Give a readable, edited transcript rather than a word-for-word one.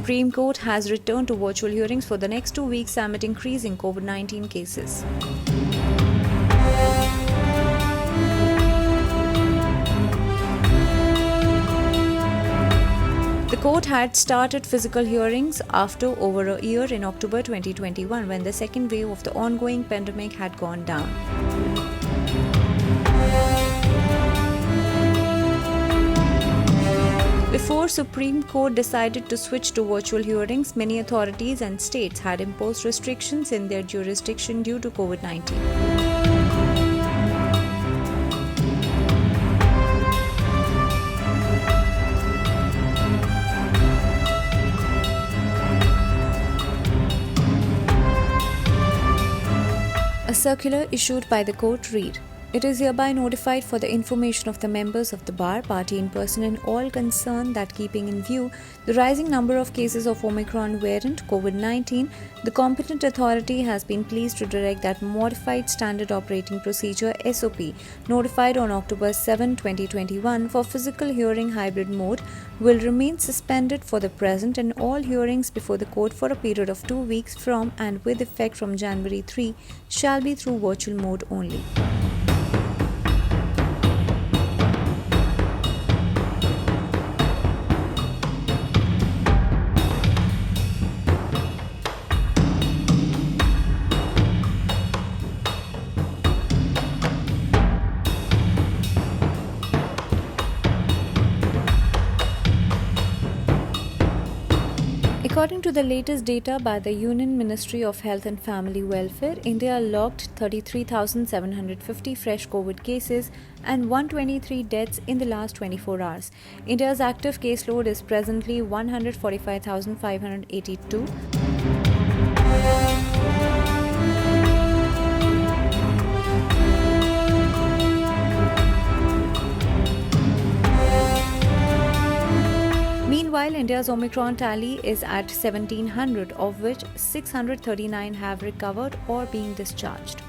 Supreme Court has returned to virtual hearings for the next 2 weeks amid increasing COVID-19 cases. The court had started physical hearings after over a year in October 2021 when the second wave of the ongoing pandemic had gone down. Before Supreme Court decided to switch to virtual hearings, many authorities and states had imposed restrictions in their jurisdiction due to COVID-19. A circular issued by the court read, "It is hereby notified for the information of the members of the bar, party in person and all concerned that keeping in view the rising number of cases of Omicron variant COVID-19, the competent authority has been pleased to direct that modified standard operating procedure SOP notified on October 7, 2021 for physical hearing hybrid mode will remain suspended for the present and all hearings before the court for a period of 2 weeks from and with effect from January 3 shall be through virtual mode only." According to the latest data by the Union Ministry of Health and Family Welfare, India logged 33,750 fresh COVID cases and 123 deaths in the last 24 hours. India's active caseload is presently 145,582. Meanwhile, India's Omicron tally is at 1,700, of which 639 have recovered or being discharged.